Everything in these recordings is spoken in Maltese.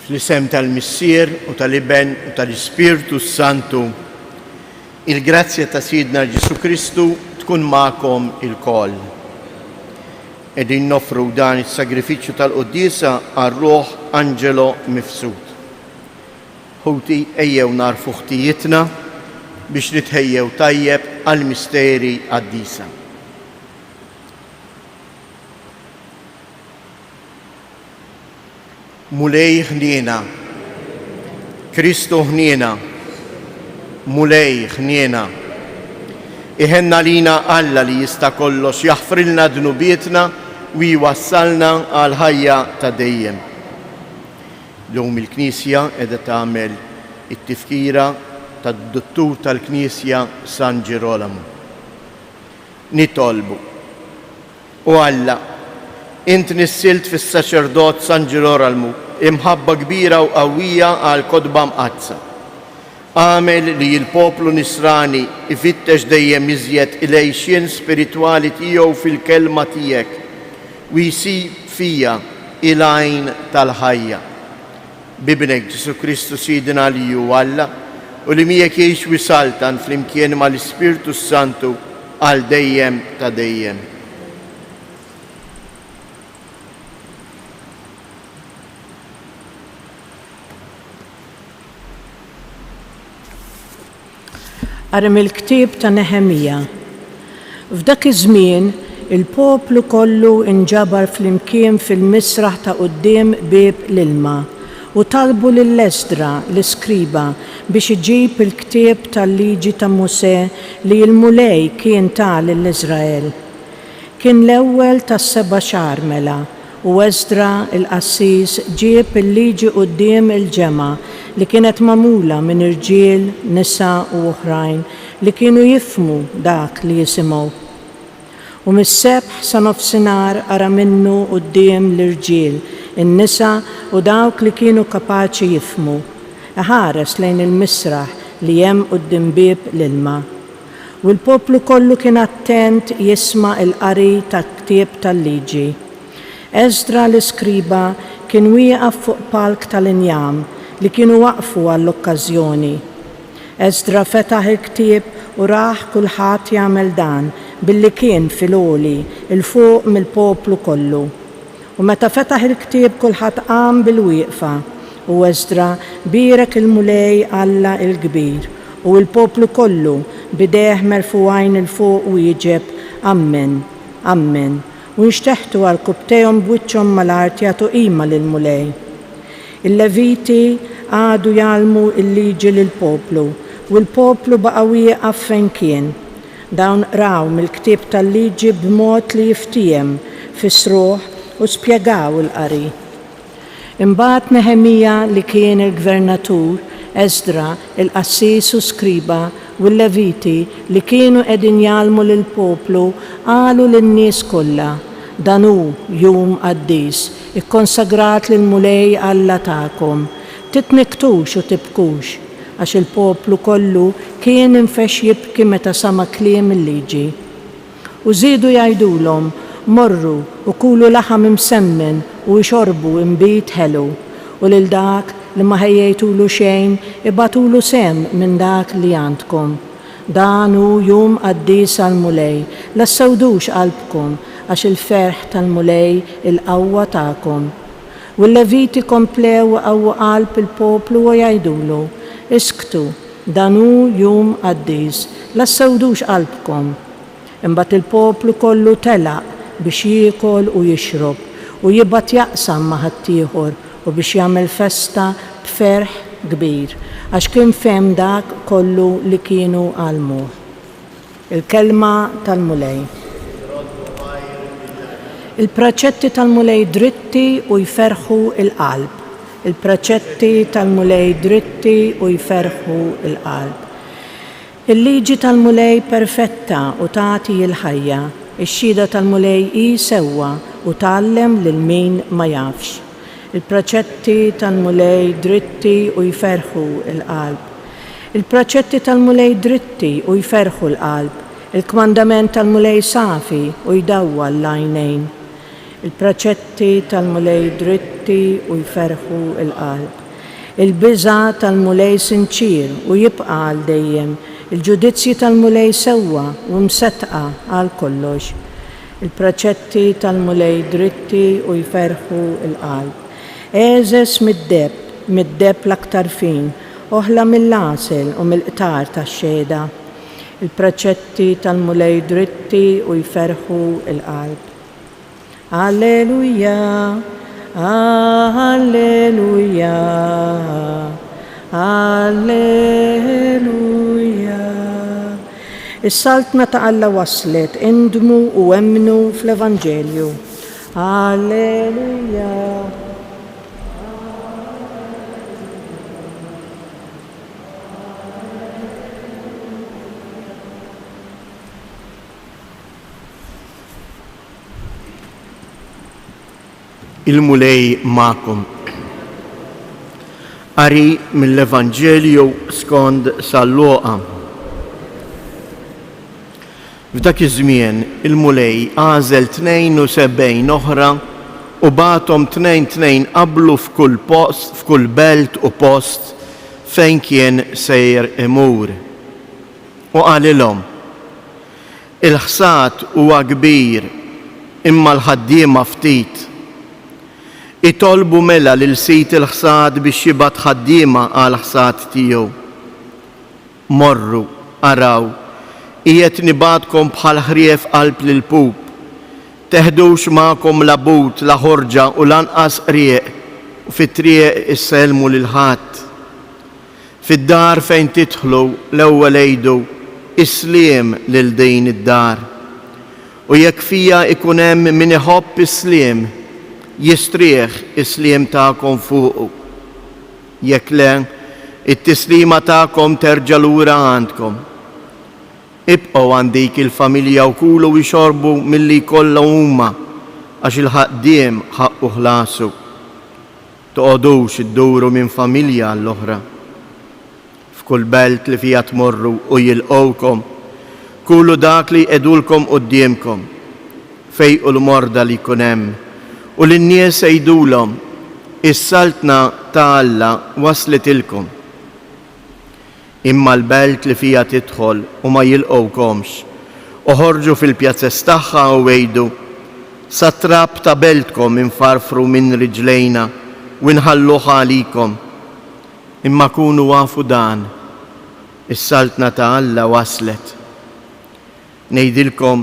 Fl-isem tal-Missier u tal-Iben u tal-Ispirtu Santu, il-grazzja ta' Sidna Ġesu Kristu tkun magħkom il-koll. Qegħdin nofru dan is-sagrifiċċju tal-Qudiesa għar-Ruħ Anġelo mifsud. Ħuti ejjew narfu ħtijietna biex nitħejjew tajjeb għall-misteri għad-Disa. Mulej ħniena, Kristu ħniena, mulej ħniena. Iħenna lina Alla li jista' kollox jaħfrilna dnubietna u jwassalna għal ħajja ta' dejjem. L-lum il-Knisja qiegħda tagħmel it-tifkira tad-dottur tal-Knisja San Ġerolomu. Nitolbu u Alla, int nissilt fis-saċerdot San Ġerolomu imħabba kbira u qawwija għal kodba mqazza. Għamel li l-poplu Nisrani ifittex dejjem iżjed il-għejxien spiritwali tiegħu fil-kelma tiegħek u jsib fija il-għajn tal-ħajja. Bibnek Ġesu Kristu Sidina li hu Alla u li miegħek jgħix wisaltan flimkien mal-Ispirtu Santu għal dejjem ta' dejjem. Arem il-ktieb ta' Nehemija. F'dak iż-żmien il-poplu kollu inġabar flimkien fil-misraħ ta' quddiem bieb l-ilma u talbu lill-Esdra l-iskriba biex iġib il-ktieb tal-liġi ta' Musè li l-mulej kien ta' lill-Iżrael. Kien l-ewwel tas-7 xahar mela u Esdra il-qassis ġieb il-liġi quddiem il-ġemgħa li kienet magħmula minn irġiel, nisa u oħrajn li kienu jifhmu dak li jisimgħu. U mis-sebħ sa nofsinhar ara minnu quddiem l-irġiel, in-nisa u dawk li kienu kapaċi jifhmu. Ħares lejn il-misraħ li hemm quddiem bieb l-ilma. U l-poplu kollu kien attent jisma' il-qari tat-ktieb tal-liġi. Esdra l-iskriba kien wieqaf fuq palk tal-injam li kienu waqfu għall-okkażjoni. Esdra fetaħ il-ktieb u raħ kulħadd jagħmel dan billi kien fil-għoli il-fuq mill-poplu kollu. U meta fetaħ il-ktieb kulħadd qam bil-wieqfa u Esdra bierek il-mulej Alla il-kbir u l-poplu kollu bideħ merfuqajn il-fuq u jiġeb Amen, Amen. U nxteħtu għal kubtejhom b'wiċċhom mal-art jagħtu qima lill-mulej. Il-Leviti għadu jgħallmu il-liġi lill-poplu u l-poplu baqa' wieqaf fejn kien. Dawn raw mill-ktieb tal-liġi b'mod li jiftiem fis-sruħ u spjegaw il-qari. Imbagħad Nehemija li kien il-gvernatur, Esdra il-qassis u skriba u l-Leviti li kienu qegħdin jgħallmu lill-poplu qalu lin-nies kollha dan hu jum qaddis ikkonsagrat lill-mulej Alla tagħkom. Titniktux u tibkux għax il-poplu kollu kien infex jibki meta sama kliem il-liġi. U żiedu jgħidulhom morru u kulu laħam imsemmen u jxorbu imbit ħelu u lil dak li ma ħejjejtulu xejn ibatulu sem minn dak li għandkom. Dan hu jum qaddis għall-mulej, la ssewdux qalbkom għax il-ferħ tal-mulej il-qawwa tagħkom. U l-Leviti komplew qawwu qalb il-poplu u jgħidulu isktu dan hu jum qaddis, la ssewdux qalbkom. Imbagħad il-poplu kollu telaq biex jiekol u jixrob u jibgħat jaqsam ma' ħaddieħor u biex jagħmel festa b'ferħ kbir għax kien fehm dak kollu li kienu għalmuh. Il-kelma tal-mulej. Il-praċetti tal-mulej dritti u jferħu il-qalb. Il-praċetti tal-mulej dritti u jferħu il-qalb. Il-liġi tal-mulej perfetta u tagħti il-ħajja. Ix-xhieda tal-mulej hi sewwa u tgħallem lil min ma jafx. Il-praċetti tal-mulej dritti u jferħu il-qalb. Il-praċetti tal-mulej dritti u jferħu l-qalb. Il-kmandament tal-mulej safi u jdawwa l-għajnejn. Il-praċetti tal-mulej dritti u jferħu il-qalb. il-biża tal-mulej sinċir u jibqa' għal dejjem, il-ġudizzji tal-mulej sewwa u msettqa għal kollox, il-preċetti tal-mulej dritti u jferħu il-qalb. Eżes mid-deb l-aktar fin, oħla mill-għasel u mill-qtar tax-xhieda. Il-preċetti tal-mulej dritti u jferħu il-qalb. Alleluja, alleluja, alleluja. Is-saltna ta' Alla waslet, indmu u emnu fl-Evanġelju. Alleluja. Il-mulej ma'kom. Qari mill-Evanġelju skont San-Luqa. F'dak iż-żmien il-mulej għażel 72 oħra u bagħthom tnejn qablu f'kull post, f'kull belt u post fejn kien sejr imur. U qalilhom: il-ħsad huwa kbir imma l-ħaddiema ftit. Itolbu mela lil sit il-ħsad biex jibgħat ħaddiema għal ħsad tiegħu. Morru, araw, qiegħed nibgħatkom bħal ħrief qalb lil pub. Teħdux magħkom la but, la ħorġa u lanqas rieq, u fit-triq isselmu lil ħadd. Fid-dar fejn tidħlu l-ewwel għidu isliem lil din id-dar. U jekk fija ikun hemm min iħobb isliem, jistrieħ isliem tagħkom fuqu. Jekk le, it-tislima tagħkom terġa' lura għandkom. Ibqgħu għand dik il-familja u kulu jxorbu milli jkollha huma għax il-ħaddiem ħaqqu ħlasu. Toqgħodux idduru minn familja għall-oħra. F'kull belt li fiha tmorru u jilqgħukom, kulu dak li qegħdulkom qudiemkom, fejqu l-morda li jkun hemm. U l-nies jgħidulhom: is-saltna ta' Alla wasletilkom. Imma l-belt li fija tidħol u ma jilqgħukomx, uħorġu fil-pjazzes tagħha u jgħidu: satrap ta' beltkom infarfru minn riġlejna u nħalluha għalikom. Imma kunu għafu dan, is-saltna ta' Alla waslet. Ngħidilkom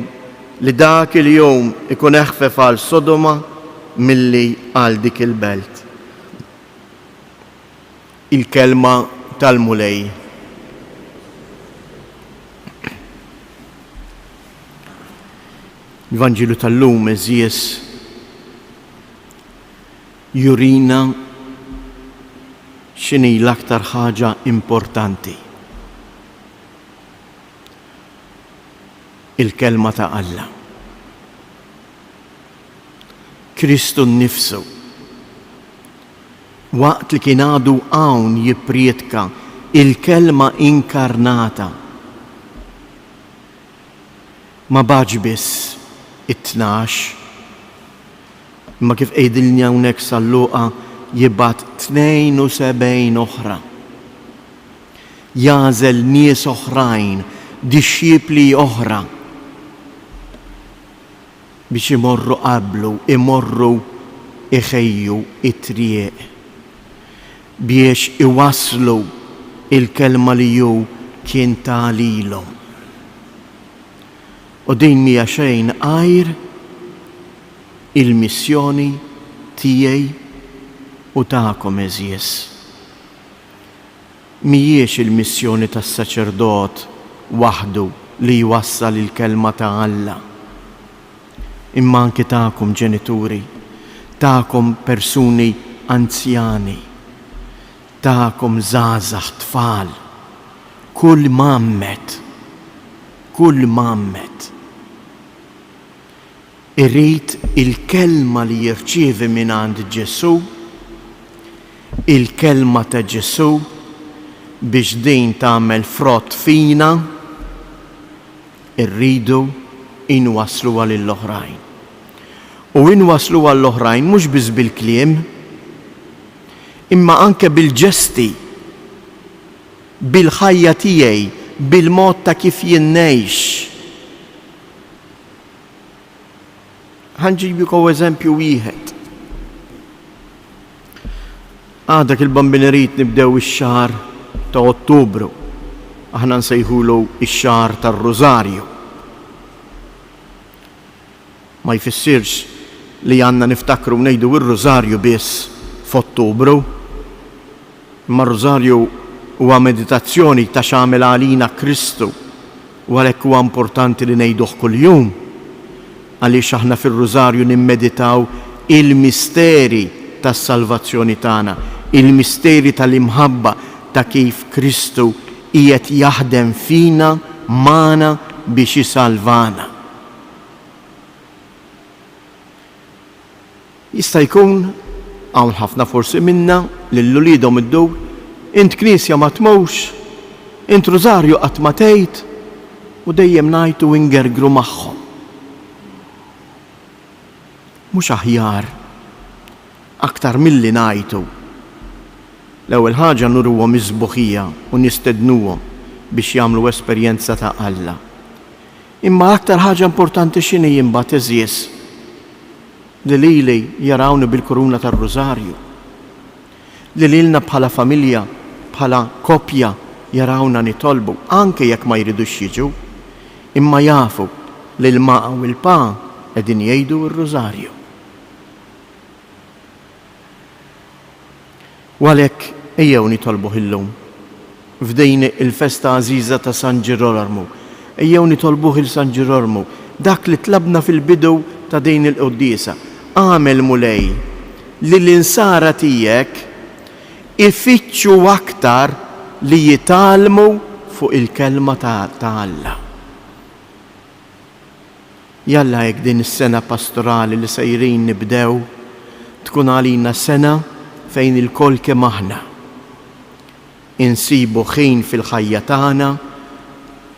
li dak il-jum ikun eħfef għal Sodoma milli għal dik il-belt. Il-kelma tal-mulej. Il-Vanġilu tal-lum eżies jurina x'inhi l-aktar ħaġa importanti. Il-kelma ta' Alla. Kristu nnifsu waqt li kien għadu hawn jipprietka il-kelma inkarnata. Ma baġ biss it-tnax, imma kif qegħdilni hawnhekk San-Luqa jibgħat 72 oħra. Jażel nies oħrajn, dixxiepli oħra biex imorru qablu, imorru iħejju it-triq biex iwasslu il-kelma li ju kien tagħlilhom. U din mija xejn għajr il-missjoni tiegħi u tagħkom eżies. Mhijiex il-missjoni tas-saċerdot waħdu li jwassal il-kelma ta' Alla. Imma anke tagħkom ġenituri, tagħkom persuni anzjani, tagħkom żgħażagħ tfal, kull mammet. Irrid il-kelma li jirċievi minn għand Ġesu, il-kelma ta' Ġesu biex din tagħmel frott fina, irridu inwaslu għall-oħrajn. U inwaslu għall-oħrajn mhux biss bil-kliem, imma anke bil-ġesti, bil-ħajja tiegħi, bil-mod ta' kif jien ngħix. Ħanġibikom eżempju wieħed. Għadak il-bambinerit nibdew ix-xahar ta' Ottubru. Aħna nsejħulu ix-xahar tar-Rożarju. Ma jfissirx li għandna niftakru ngħidu ir-Rożarju biss f'Ottubru. Imma r-Rożarju huwa meditazzjoni ta' x'għamel għalina Kristu u għalhekk huwa importanti li ngħiduh kuljum. Għaliex aħna fir-Rożarju nimmeditaw il-misteri tas-salvazzjoni tagħna, il-misteri tal-imħabba ta' kif Kristu qiegħed jaħdem fina magħna biex isalvana. Jista' jkun hawn ħafna forsi minna lil uliedhom id-dowr, int Knisja ma tmux, int Rożarju qatt ma tgħid u dejjem ngħidu ingergru magħhom. Mhux aħjar aktar milli ngħidu. L-ewwel ħaġa nurruhom iż-sbuħija u nistednuhom biex jagħmlu esperjenza ta' Alla. Imma aktar ħaġa importanti x'inhi imbagħad eżies li lili jarawni bil-kuruna tar-Rożarju. Li lilna bħala familja, bħala koppja jarawna nitolbu anke jekk ma jridux jiġu, imma jafu li l-ma' u l-pa qegħdin jgħidu r-Rożarju. U għalhekk ejjew nitolbuh illum f'din il-festa għażiża ta' San Ġirolamo. Ejjew nitolbuh il San Ġirolamo dak li tlabna fil-bidu ta' din il-quddiesa. Għamel mulej li l-insara tiegħek ifittxu aktar li jitalmu fuq il-kelma ta' Alla. Jalla jekk din is-sena pastorali li sejrin nibdew tkun għalina sena fejn il-koll kemm aħna insibu ħin fil-ħajja tagħna,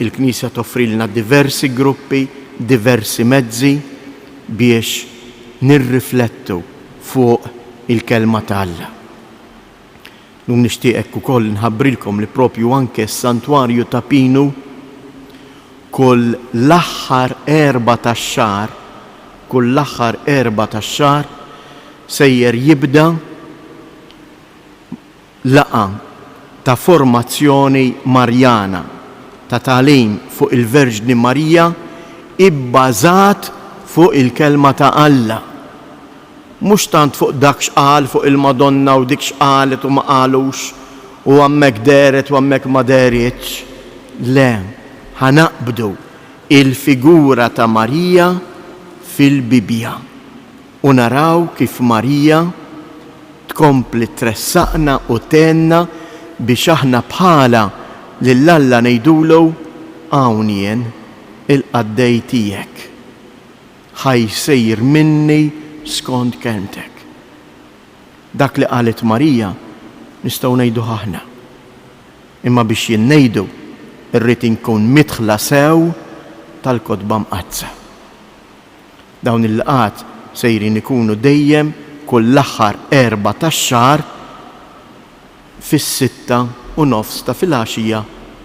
il-Knisja toffrilna diversi gruppi, diversi mezzi biex nirriflettu fuq il-kelma ta' Alla. Nixtieq ukoll nħabbrilkom li propju anke s-santwarju ta' Pinu kull l-aħħar 4 tax-xahar, kull l-aħħar 4 tax-xahar sejjer jibda laqa ta' formazzjoni Marjana, ta' tagħlim fuq il-Verġni Marija ibbażat fuq il-kelma ta' Alla. Mhux tant fuq dak x'qal fuq il-Madonna u dik x'qalet u ma qalux u hemmhekk deret u hemmhekk ma deritx. Le, ħanaqbdu il-figura ta' Marija fil-Bibja u naraw kif Marija tkompli tressaqna u tenna biex aħna bħala lill-Alla ngħidulu hawn jien il-qaddej tiegħek. Ħajsejr minni skont kelmtek. Dak li qalet Marija nistgħu ngħidu aħna. Imma biex jien ngħidu irrid inkun midħla sew tal-kotba mqazza. Dawn il-laqat sejrin ikunu dejjem kull l-aħħar 4 tax-xahar fis-6:30 ta' filgħaxija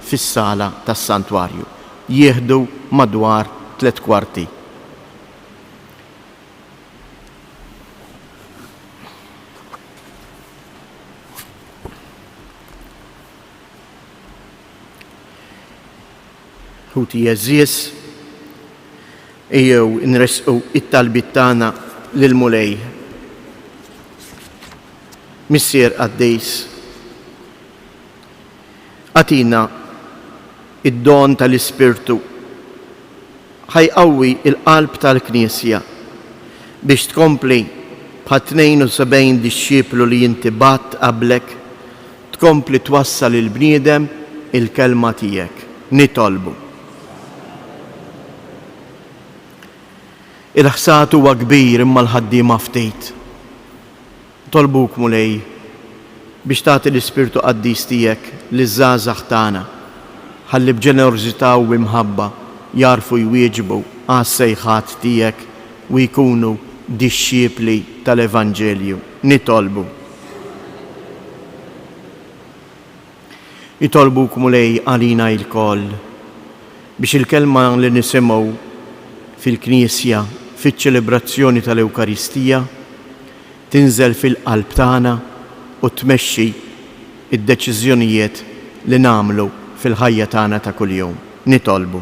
fis-sala tas-santwarju. Jieħdu madwar 3 kwarti. Ħuti jeżies ejjew nresqu it-talbit tagħna lil mulej. Missier Qaddejs, għatina id-don tal-Ispirtu ħajqawwi il-qalb tal-Knisja biex tkompli bħal 72 dixxieplu li inti batt qablek tkompli twassal il-bniedem il-kelma tiegħek. Nitolbu. Il-ħsat huwa kbir imma l-ħaddiema ftit. Tolbuk mulej biex tagħti l-Ispirtu Qaddis tiegħek liż-żgħażagħ tagħna ħalli b'ġenerożità u b'imħabba jarfu jwieġbu għas-sejħat tiegħek u jkunu dixxiepli tal-Evanġelju. Nitolbu. Jitolbuk mulej għalina il-koll biex il-kelma li nisimgħu fil-Knisja fiċ-ċelebrazzjoni tal-Ewkaristija tinżel fil-qalb tagħna u tmexxi id-deċiżjonijiet li nagħmlu fil-ħajja tagħna ta' kuljum. Nitolbu.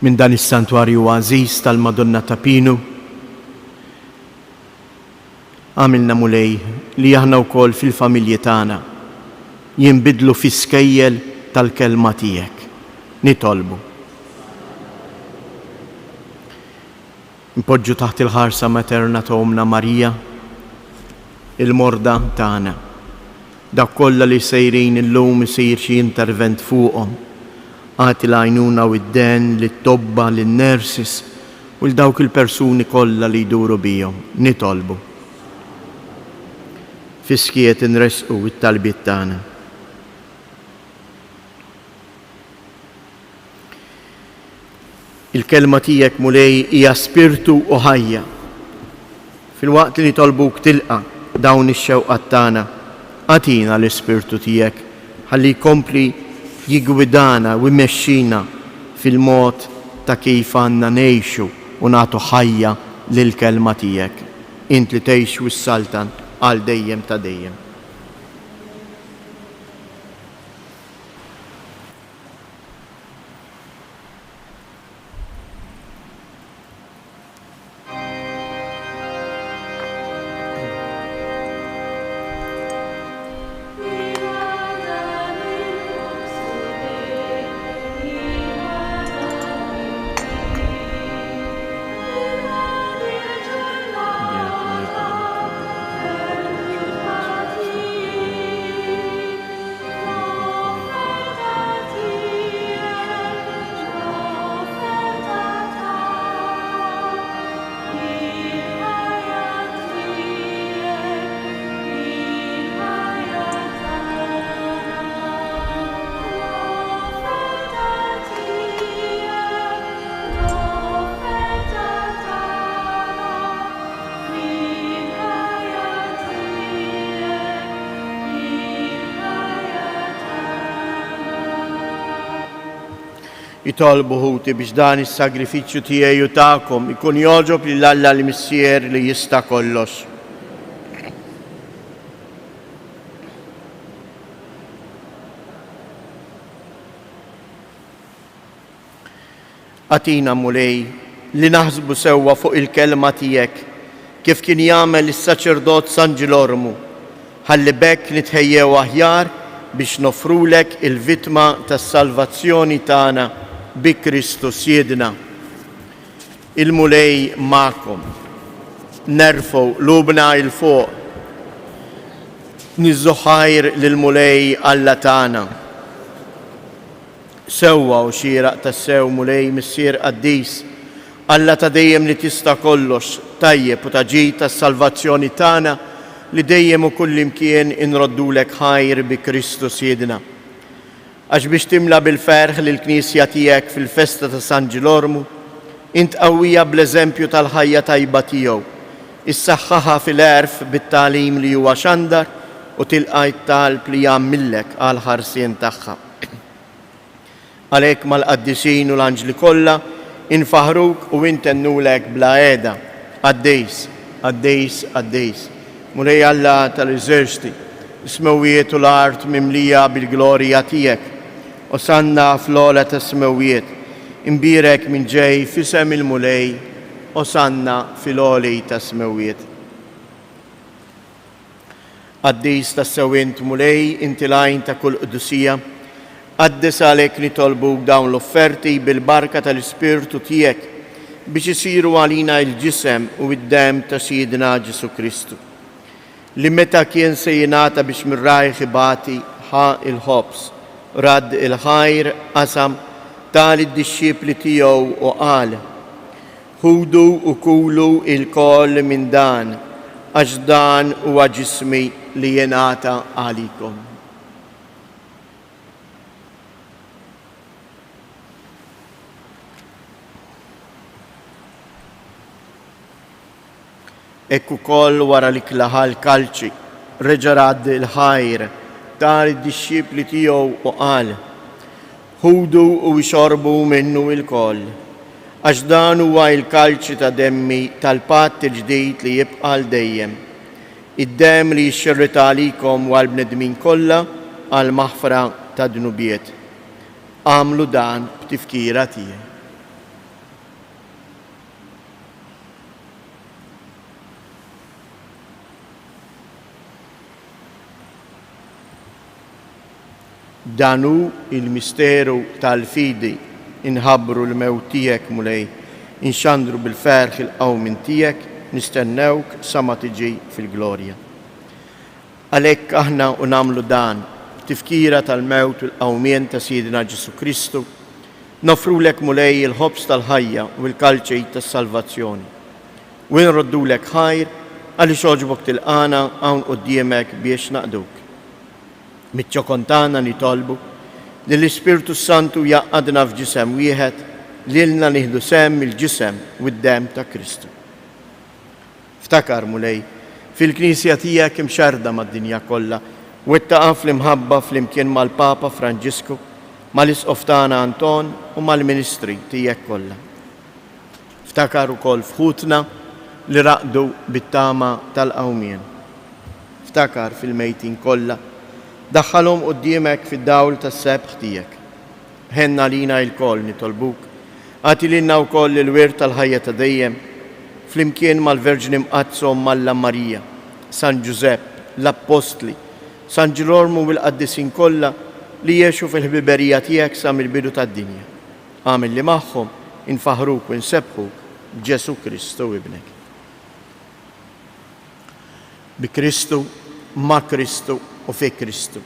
Minn dan is-santwarju għażiż tal-Madonna ta' Pinu għamilna mulej li aħna wkoll fil-familji tagħna jinbidlu fi skejjel tal-kelma tiegħek. Nitolbu. Npoġġu taħt il-ħarsa materna ta' Omna Marija, il-morda tagħna. Dak kollha li sejrin illum isir xi intervent fuqhom. Għati l-għajnuna u id-den, lit-tobba, lin-nurses u l-dawk il-persuni kollha li jduru bihom. Nitolbu. Fiskiet inresqu it-talbiet tagħna. Il-kelma tiegħek mulej hija spirtu u ħajja. Fil-waqt li nitolbuk tilqa' dawn ix-xewqat tagħna, għatina l-ispirtu tiegħek ħalli jkompli jigwidana u jmexxina fil-mod ta' kif għandna ngħixu u nagħtu ħajja lill-kelma tiegħek. Int li tgħix wis-saltan għal dejjem ta' dejjem. Jitolbu ħuti biex dan is-sagrifiċċju tiegħi u tagħkom ikun jogħġob lil Alla l-Missier li jista' kollox. Għatina mulej li naħsbu sewwa fuq il-kelma tiegħek kif kien jagħmel is-saċerdot San Ġilormu ħalli bekk nitħejjew aħjar biex nofrulek il-vittma tas-salvazzjoni tagħna bi Kristus Jedna. Il-mulej ma'kom. Nerfu lubna il-fuq. Nizzuħajr lil-mulej Alla tagħna. Sewwa u xieraq tas-sew mulej missier qaddis. Alla ta' dejjem li tista' kollox, tajjeb u ta' ġid tas-salvazzjoni tagħna li dejjem u kullimkien inroddulek ħajr bi Kristus Jedna. Għax biex timla bil-ferħ l-Knisja tiegħek fil-festa ta' San Ġilormu, int qawwija bl-eżempju tal-ħajja tajba tiegħu, issaħħaħa fil-erf bit-tagħlim li huwa xandar u tilqa' t-talb li jagħmillek għal ħarsien tagħha. Għalhekk mal-qaddisin u l-anġli kollha infaħruk u intennulek bla qiegħda. Għaddejs, għaddejs, għaddejs. Mulej Alla tal-Iżersti, is-smewijiet u l-art mimlija bil-glorja tiegħek. Osanna fl-ola ta' smewijiet, imbirek minn ġej fisem il-mulej, osanna fil-oli ta' smewijiet. Għaddis ta' sewint mulej, inti lajn ta' kull qdusija, għaddis għalek nitolbuk dawn l-offerti bil-barka tal-Ispirtu tiegħek biex isiru għalina il-ġisem u id-dem ta' Sidna Ġesu Kristu. Li meta kien se jingħata biex mirrajħ ibati ħa il-ħobs, rad il-ħajr qasam tal-id-disċipli tiegħu u qal: ħudu u kulu il-koll minn dan, għax dan huwa ġismi li jingħata għalikom. Ekk ukoll wara li klaħal kalċi reġa' raddi l-ħajr tar id-disċipli tiegħu u qal: ħudu u xorbu minnu l-koll, għax dan huwa l-kalċi ta' demmi tal-patt il-ġdid li jibqa' dejjem. Id-dem li jxirrita għalikom u għal-bnedmin kollha għal maħfra ta' dnubiet. Għamlu dan b'tifkira tiegħi. Danu il-misteru tal-fidi inħabbru l-mewt tiegħek mulej, inxandru bil-ferħ il-qawmin tiegħek, nistennewk sa ma tiġi fil-glorja. Għalhekk aħna u nagħmlu dan tifkira tal-mewt u l-qawmien ta' Sidina Ġesu Kristu, nofrulek mulej il-ħobs tal-ħajja u l-kalċej tas-salvazzjoni. U nroddulek ħajr għaliex oġbok tilqana hawn quddiemek biex naqduk. Mit-ċokontana nitolbu li l-Ispirtu Santu jaqadna f'ġisem wieħed lilna nieħdu sem il-ġisem u d-dem ta' Kristu. Ftakar mulej fil-Knisja tiegħek imxarda mad-dinja kollha u ittaqa' fl-imħabba flimkien mal-Papa Franġisku, mal-Isqoftana Anton u mal-Ministri tiegħek kollha. Ftakar ukoll fħutna li raqdu bit-tama tal-qawmien. Ftakar fil-mejtin kollha, daħħalhom quddiemek fid-dawl tas-sebħ tiegħek. Ħenna lina l-koll nitolbuk, għati lilna wkoll il-wirt tal-ħajja ta' dejjem, flimkien mal-Verġni Mqazzom Malla Marija, San Giuseppe, l-Appostli, San Ġirolmu u l-qaddisin kollha li jgħixu fil-ħbiberija tiegħek sa mill-bidu tad-dinja. Għamil li magħhom infaħruk u nsebħuk b'Ġesu Kristu ibnek. Bi Kristu, ma' Kristu u fi Kristu.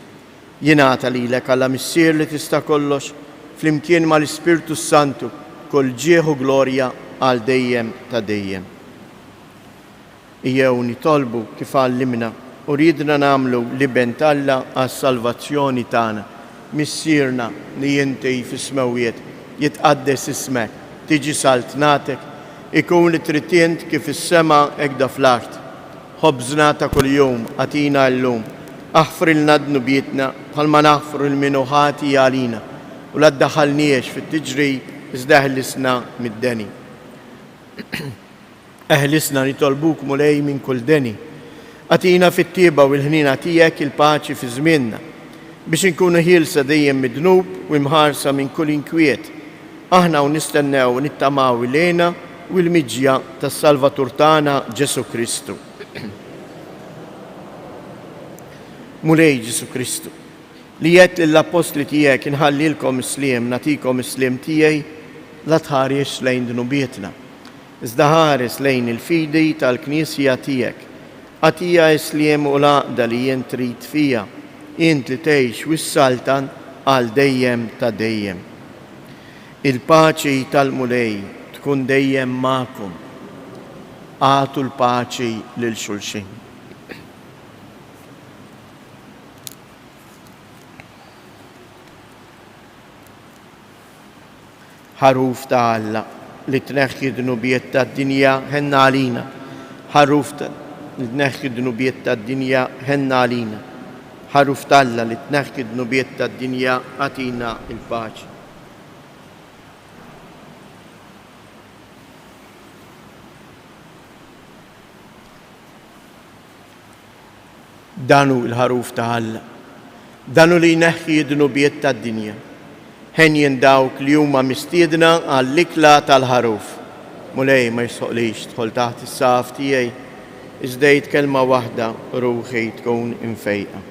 Jingħata lilek Alla Missier li tista' kollox, flimkien mal-Ispirtu Santu, kull ġieħu glorja għal dejjem ta' dejjem. Ejjew nitolbu kif għallimna u ridna nagħmlu liben Alla għas-salvazzjoni tagħna. Missierna li inti fis-smawiet jitqaddes ismek, tiġi saltnatek, ikun li tritient kif is-sema hekk fl-art. Ħobżna ta' kuljum għatina llum, aħfrilna dnubietna bħalma naħfru l-minuħati għalina u la ddaħħalniex fit-tiġrib iżda eħlisna mid-deni. Eħlisna nitolbuk mulej minn kull deni. Għatina fit-tieba u l-ħnina tiegħek il-paċi fi żmienna biex inkunu ħielsa dejjem mid-dnub u imħarsa minn kull inkwiet. Aħna u nistennew u nittamaw ilejna u l-miġja tas-Salvatur tagħna Ġesu Kristu. Mulej Ġesu Kristu, li jgħid lill-Apostli tiegħek inħallilkom isliem, natikom isliem tiegħi, la tħares lejn dnubietna, iżda ħares lejn il-fidi tal-Knisja tiegħek. Għatija isliem u laqda li jien trid fija, int li tgħix wis-saltan għal dejjem ta' dejjem. Il-paċi tal-mulej tkun dejjem magħkom. Għatu l-paċi lil xulxin. Ħaruf ta' Alla li tneħħi dnubiet tad-dinja ħenna għalina. Ħaruf li tneħħi dnubiet tad-dinja ħenna għalina. Ħaruf ta' Alla li tneħħi dnubiet tad-dinja għatina il-paċi. Danu il-ħaruf ta' Alla. Danu li jneħħi dnubiet tad-dinja. Ħenjen dawk li huma mistiedna għall-ikla tal-ħaruf. Mulej ma jsoqlix tħol taħt is-saf tiegħi, iżda kelma waħda ruħi tkun imfejqa.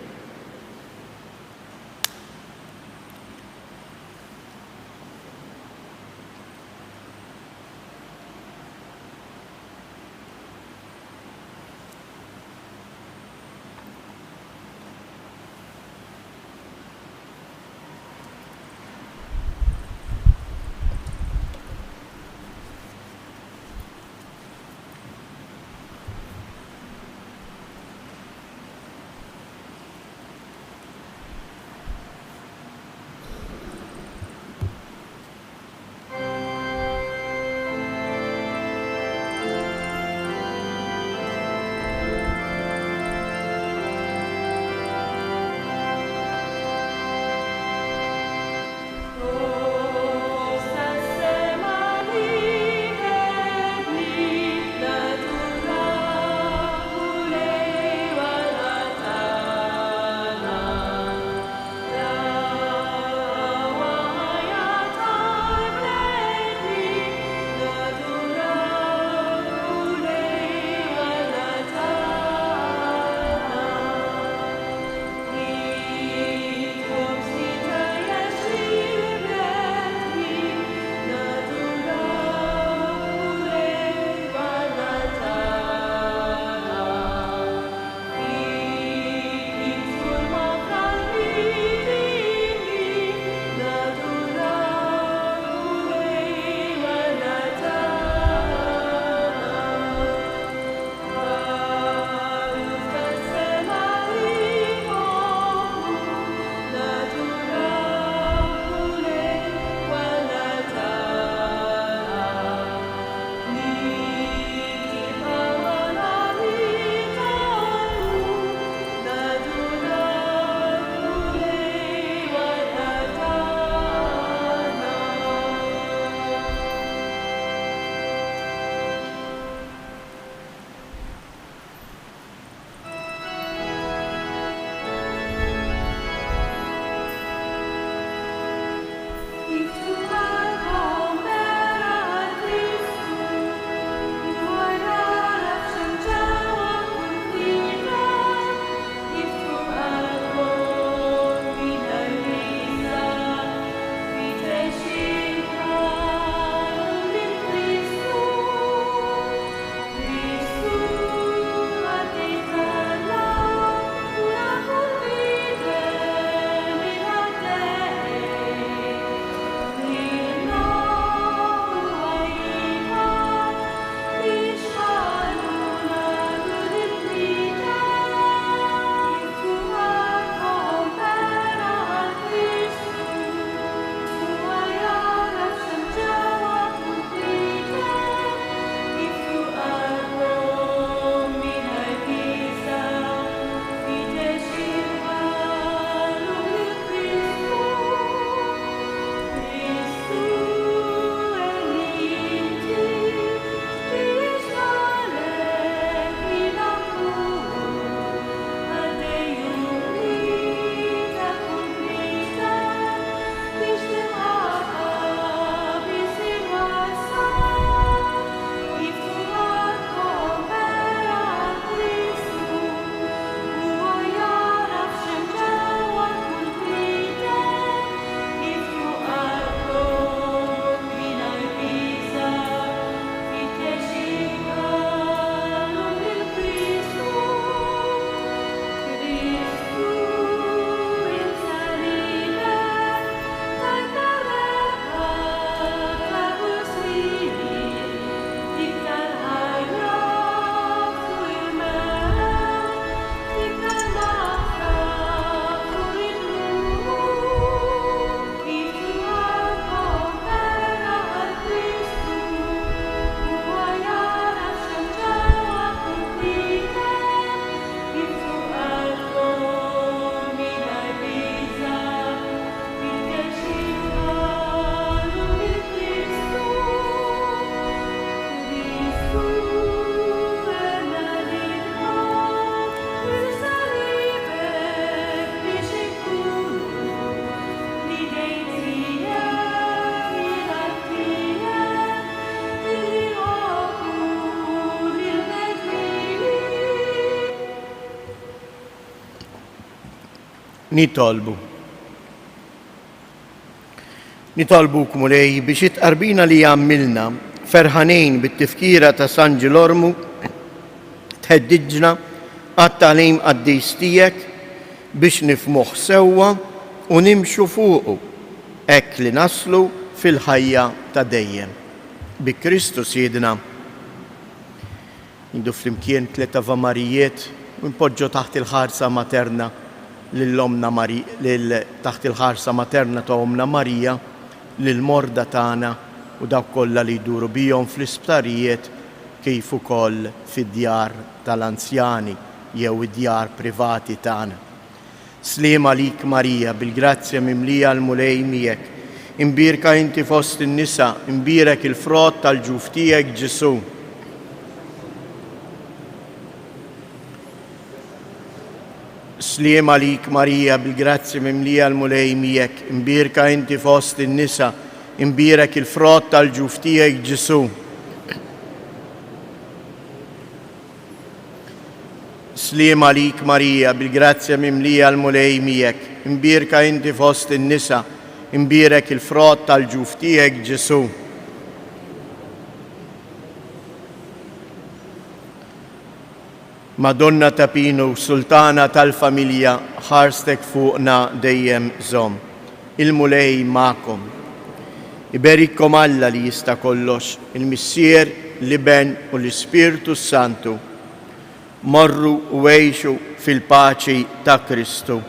Nitolbuk mulej biex itqarbina li għammilna ferħanejn bit-tifkira ta' San Ġilormu tħeddiġna għat-tagħlim qaddis tiegħek biex nifhmuh sewwa u nimxu fuqu hekk li naslu fil-ħajja ta' dejjem. Bi Kristu Siedna. Indu flimkien 3 Avamarijiet u npoġġu taħt il-ħarsa materna taħt il-ħarsa materna ta' Omna Marija lill-morda tagħna u dawk kollha li jduru bihom fl-isptarijiet kif ukoll fid-djar tal-anzjani jew id-djar privati tagħna. Sliem għalik Marija, bil-grazzja mimlija l-mulej miegħek, imbirka inti fost in-nisa, imbirek il-frott tal-ġuf tiegħek Ġesu. Sliem għalik Marija, bil-grazzja mimlija l-mulej miegħek, imbirka inti fost in-nisa, imbirek il-frott tal-ġuf tiegħek Ġesu. Sliem għalik Marija, bil-grazzja mimlija l-mulej miegħek, imbirka inti fost in-nisa, imbirek il-frott tal-ġuf tiegħek Ġesu. Madonna ta' Pinu, Sultana tal-familja, ħarstek fuqna dejjem żomm. Il-mulej ma'kom. Iberikkom Alla li jista' kollox, il-Missier, l-Iben u l-Ispirtu Santu. Morru u għejxu fil-paċi ta' Kristu.